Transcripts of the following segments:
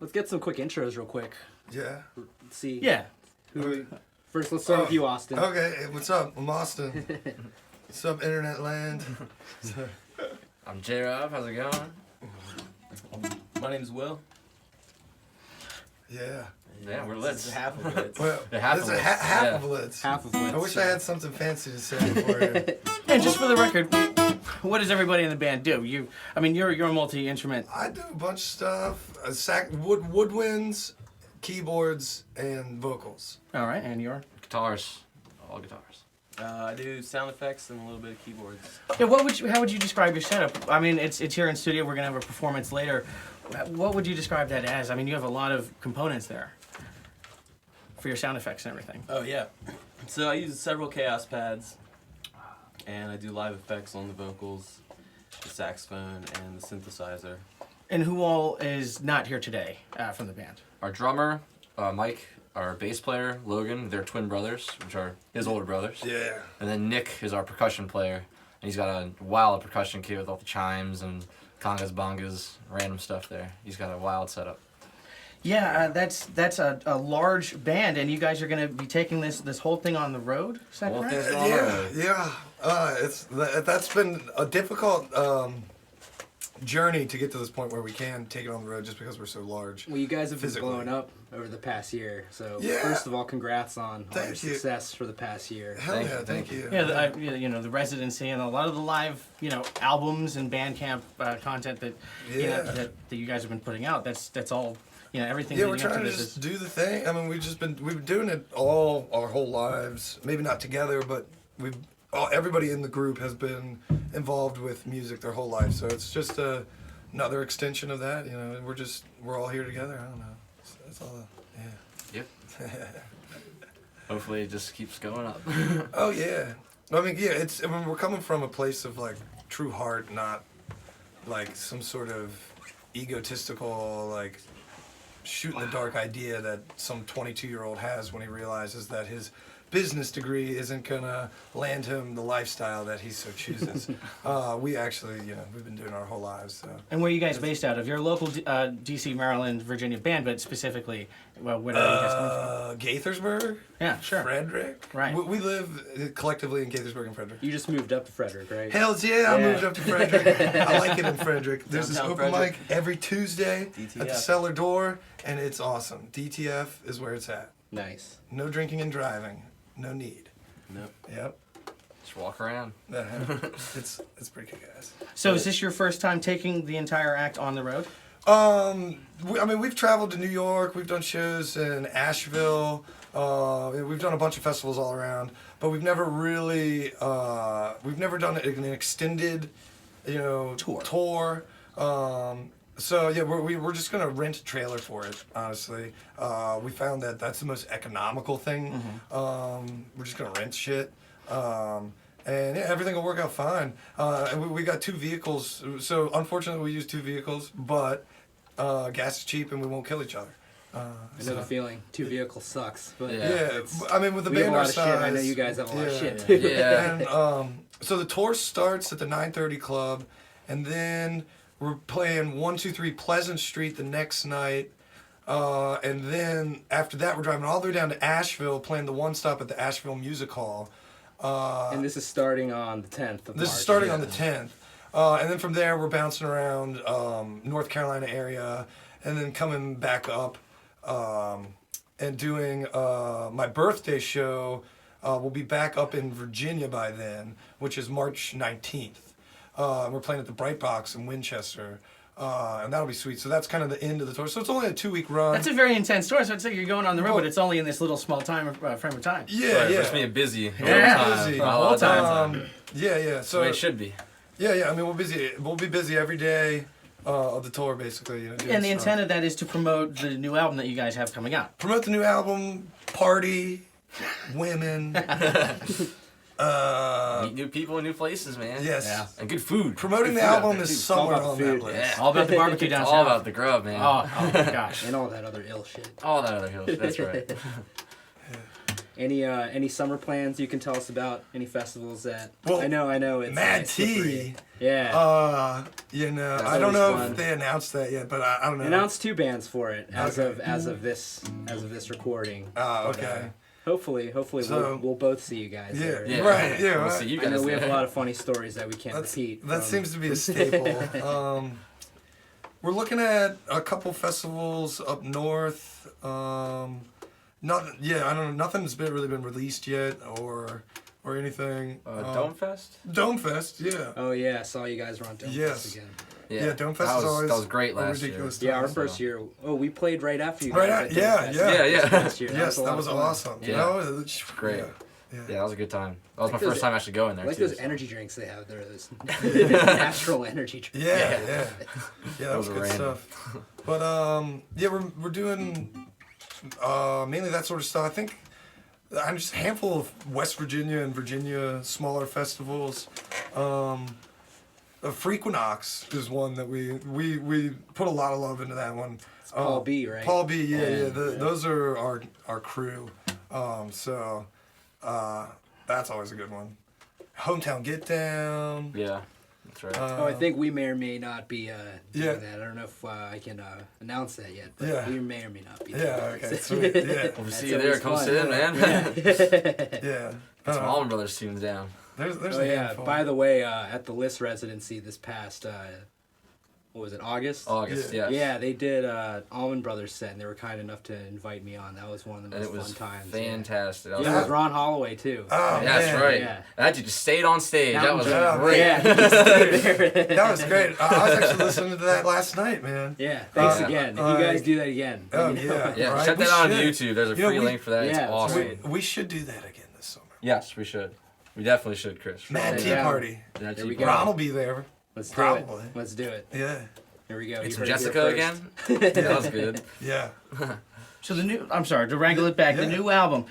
let's get some quick intros real quick. Yeah. Let's see. Yeah. First, let's start with you, Austin. Okay, what's up? I'm Austin. What's up, Internet Land? I'm J-Rob, how's it going? My name's Will. Yeah. Yeah, we're This LITZ. is half of it. Well, half this of is LITZ. half Yeah. of LITZ. Half of LITZ. I wish I had something fancy to say for you. And just for the record, what does everybody in the band do? You're a multi-instrument. I do a bunch of stuff. Woodwinds, keyboards, and vocals. All right, and you're? Guitars. All guitars. I do sound effects and a little bit of keyboards. Yeah. How would you describe your setup? I mean, it's here in studio. We're gonna have a performance later. What would you describe that as? I mean, you have a lot of components there for your sound effects and everything. Oh yeah. So I use several Chaos pads, and I do live effects on the vocals, the saxophone, and the synthesizer. And who all is not here today from the band? Our drummer, Mike, our bass player, Logan, they're twin brothers, which are his older brothers. Yeah. And then Nick is our percussion player, and he's got a wild percussion kit with all the chimes and congas, bongas, random stuff there. He's got a wild setup. Yeah, that's a large band, and you guys are going to be taking this whole thing on the road. Is that Whole correct? thing's on the road. Yeah. That's been a difficult journey to get to this point where we can take it on the road just because we're so large. Well, you guys have been Physically. blowing up over the past year. So Yeah. first of all, congrats on all your Thank you. success for the past year. Hell Thank yeah, you, thank thank you. Yeah, the residency and a lot of the live, albums and Bandcamp content that, that you guys have been putting out. That's all, everything. Yeah, leading we're up trying to this just is- do the thing. I mean, we've been doing it all our whole lives. Maybe not together, but everybody in the group has been involved with music their whole life. So it's just another extension of that. We're all here together. I don't know. That's all. Yeah. Yep. Hopefully it just keeps going up. Oh yeah. I mean, we're coming from a place of like true heart, not like some sort of egotistical like shoot in the dark idea that some 22-year-old has when he realizes that his business degree isn't gonna land him the lifestyle that he so chooses. We actually, we've been doing our whole lives. So. And where are you guys based out of? You're a local D.C., Maryland, Virginia band, but specifically, where are you guys coming from? Gaithersburg. Yeah, sure. Frederick. Right. We live collectively in Gaithersburg and Frederick. You just moved up to Frederick, right? Hells yeah, I Yeah. moved up to Frederick. I like it in Frederick. There's this Downtown open Frederick. mic every Tuesday at the DTF. cellar door, and it's awesome. DTF is where it's at. Nice. No drinking and driving. No need. Nope. Yep. Just walk around. It's pretty good, guys. So is this your first time taking the entire act on the road? We've traveled to New York. We've done shows in Asheville. We've done a bunch of festivals all around, but we've never really, we've never done an extended, tour. So yeah, we're just gonna rent a trailer for it. Honestly, we found that that's the most economical thing. We're just gonna rent shit. And yeah, everything will work out fine. And we got 2 vehicles, so unfortunately we use 2 vehicles, but gas is cheap and we won't kill each other. I know the feeling. 2 vehicles sucks, but Yeah. I mean, with the we have band a our lot of size, shit. I know you guys have a lot of shit yeah. too. Yeah. And so the tour starts at the 9:30 Club, and then we're playing 123 Pleasant Street the next night. And then after that, we're driving all the way down to Asheville, playing the one stop at the Asheville Music Hall. And this is starting on the 10th of March. This is starting on the 10th. And then from there, we're bouncing around North Carolina area, and then coming back up and doing my birthday show. We'll be back up in Virginia by then, which is March 19th. We're playing at the Bright Box in Winchester. And that'll be sweet. So that's kind of the end of the tour. So it's only a 2-week run. That's a very intense tour. So it's like you're going on the road, but it's only in this little small frame of time. Yeah, Right, yeah. Just being busy. all the Yeah. time. Busy. A lot of time. Yeah. That's the So way it should be. yeah. I mean, we'll be busy every day of the tour, basically. And doing the stuff. intent of that is to promote the new album that you guys have coming out. Promote the new album, party, women. Meet new people in new places, man. Yes. Yeah. And good food. Promoting Good the food out album there, is too. somewhere about on the that food. list. Yeah. All about the barbecue It's down all south. about the grub, man. Oh my gosh. And all that other ill shit. All that other hills. That's right. Any summer plans you can tell us about? Any festivals that? Well, I know it's Mad slippery. T. Yeah. You know, That's I don't always know fun. if they announced that yet, but I don't know. Announced 2 bands for it as Okay. of this recording. Oh, But, okay. Hopefully So- we'll both see you guys Yeah, there. Yeah. right. Yeah, We'll right. see you I guys know we have a there. lot of funny stories that we can't repeat. That from- seems to be a staple. We're looking at a couple festivals up north. I don't know. Nothing's really been released yet, or anything. Dome Fest? Dome Fest, yeah. Oh yeah, I saw you guys were on Dome Yes. Fest again. Yeah, Dome Fest that is was, always that was great a last ridiculous Yeah, our time. first year. Oh, we played right after you Right guys. at- at Dome yeah, Fest. yeah. Yeah. Last year. Yes, a that lot was of fun. awesome. Yeah. You know, it's Great. Yeah. Yeah, that was a good time. That was Like my those- first time actually going there I like too. those so. energy drinks they have there. Those natural energy drinks. Yeah, yeah. Yeah, that was Those good are random. stuff. But yeah, we're doing mainly that sort of stuff. I think I'm just a handful of West Virginia and Virginia smaller festivals. Frequinox is one that we put a lot of love into that one. It's Paul B, right? Paul B, yeah. Yeah. Those are our crew. That's always a good one. Hometown Get Down. Yeah, that's right. Oh, I think we may or may not be doing Yeah. that. I don't know if I can announce that yet, but Yeah. we may or may not be. Yeah, doing okay, that. sweet. Yeah, We'll That's see you there. always Come fun. sit in, man. yeah. Get some Allman Brothers tunes down. There's Oh a yeah. handful. By the way, at the LITZ residency this past what was it, August? August, Yeah. yes. Yeah, they did Allman Brothers set, and they were kind enough to invite me on. That was one of the And most it was fun times. fantastic. Yeah, it was Ron Holloway too. Oh, Yeah, that's man. right. Yeah. That dude just stayed on stage. That was Yeah, great. Yeah, he just stood there. That was great. I was actually listening to that last night, man. Yeah, thanks Yeah. again. If you guys do that again. Oh, let me know. yeah. Yeah, Right, check we that out on should. YouTube. There's a You know, free we- link for that. yeah, It's it's awesome. great. We should do that again this summer. Yes, we should. We definitely should, Chris. Mad Yeah. Tea Yeah. Party. That There we tea go. party. Ron will be there. Let's do Probably. it. Let's do it. Yeah. Here we go. Get You some heard it here Jessica first. again. That was good. Yeah. So I'm sorry, to wrangle it back, the Yeah. new album.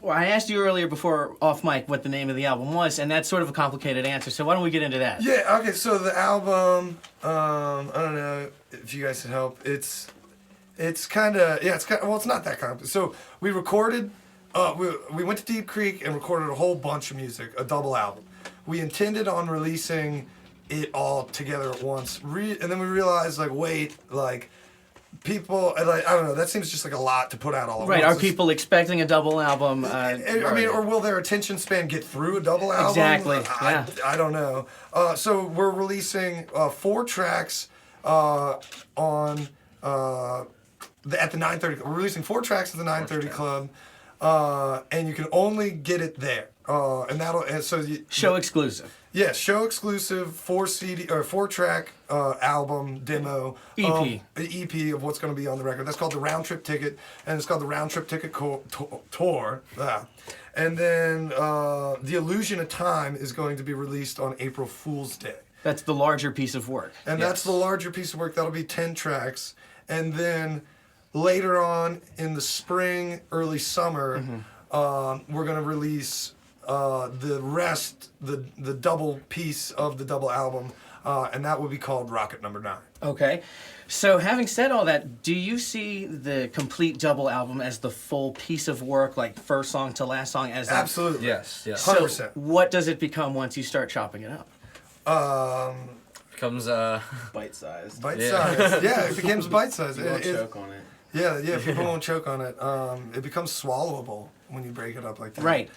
Well, I asked you earlier before off mic what the name of the album was, and that's sort of a complicated answer. So why don't we get into that? Yeah. Okay. So the album, I don't know if you guys can help. It's kind of well, it's not that complicated. So we recorded. We went to Deep Creek and recorded a whole bunch of music, a double album. We intended on releasing it all together at once, and then we realized, like, wait, like, people, like, I don't know, that seems just like a lot to put out all at Right, once. are people expecting a double album? I mean, or will their attention span get through a double album? Exactly, yeah. I don't know. So we're releasing 4 tracks on at the 9:30. We're releasing 4 tracks at the 9:30 Club, and you can only get it there. Show exclusive. Yeah, show exclusive 4 track album demo EP. EP of what's going to be on the record. That's called the Round Trip Ticket, and it's called the Round Trip Ticket Tour. And then the Illusion of Time is going to be released on April Fool's Day, That's the larger piece of work. and that's the larger piece of work. That'll be 10 tracks, and then later on in the spring, early summer, we're going to release the rest, the double piece of the double album, and that will be called Rocket Number 9. Okay. So having said all that, do you see the complete double album as the full piece of work, like first song to last song? As Absolutely. Yes, yes. So 100%. what does it become once you start chopping it up? Comes Bite size. Bite Yeah. size. Yeah, it becomes bite size. You won't choke on it. Yeah, people won't choke on it. It becomes swallowable when you break it up like that. Right.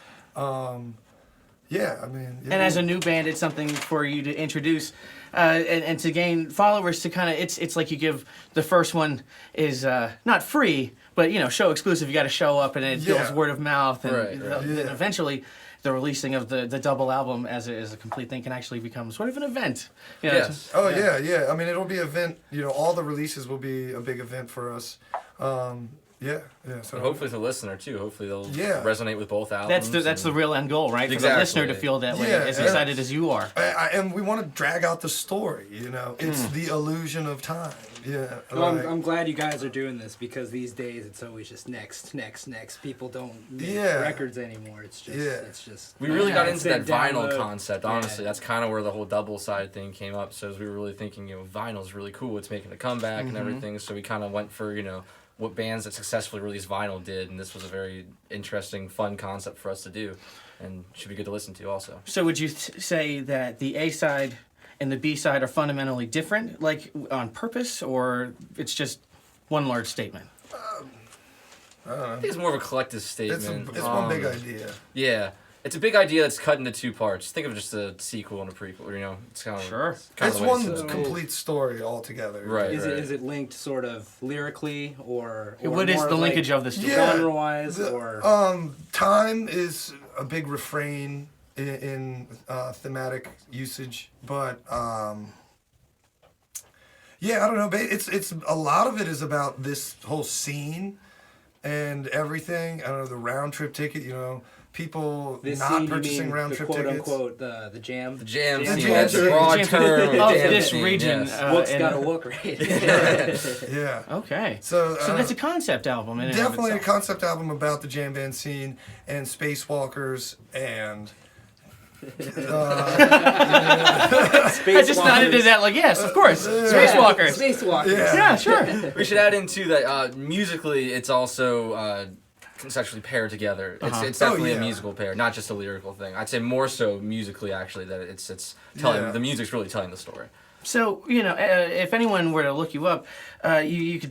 Yeah, I mean. And as a new band, it's something for you to introduce and to gain followers. To kind of, it's like you give the first one is not free, but show exclusive. You got to show up, and it builds word of mouth, and Right. then eventually, the releasing of the double album as a complete thing can actually become sort of an event. yes. Oh yeah. I mean, it'll be an event. All the releases will be a big event for us. Yeah. So And hopefully to the listener too. Hopefully they'll Yeah. resonate with both albums. That's the real end goal, right? For the Exactly. listener to feel that way, Yeah, as yeah. excited as you are. and we want to drag out the story. It's the illusion of time. Yeah. Well, like- I'm glad you guys are doing this because these days it's always just next. People don't make Yeah. records anymore. It's just, Yeah. We really got into that Sit, vinyl download. concept, honestly. That's kind of where the whole double side thing came up. So as we were really thinking, vinyl's really cool. It's making a comeback and everything. So we kind of went for, what bands that successfully released vinyl did, and this was a very interesting, fun concept for us to do, and should be good to listen to also. So would you say that the A side and the B side are fundamentally different, like on purpose, or it's just one large statement? I think it's more of a collective statement. It's one big idea. Yeah. It's a big idea that's cut into two parts. Think of it just a sequel and a prequel, you know? It's kind of Sure. It's one complete story altogether. Right. Is it linked sort of lyrically or What is more the like linkage of the story? Yeah. genre-wise or Time is a big refrain in thematic usage, but yeah, I don't know. It's a lot of it is about this whole scene and everything. I don't know, the round trip ticket. You know, people this not scene, you purchasing mean round the trip quote tickets. unquote the jam. The jam The scene. jam That's scene. a broad Jam term. of jam this scene, region. yes. What's and- gotta look right. Yeah. Okay. So that's a concept album in and of definitely a itself. concept album about the jam band scene and spacewalkers and. I just nodded to that like, yes, of course. Spacewalkers. Spacewalkers. Yeah. Yeah, sure. We should add in too that musically, it's also conceptually paired together. It's definitely yeah. a musical pair, not just a lyrical thing. I'd say more so musically actually that it's telling Yeah. the music's really telling the story. So, you know, if anyone were to look you up, you could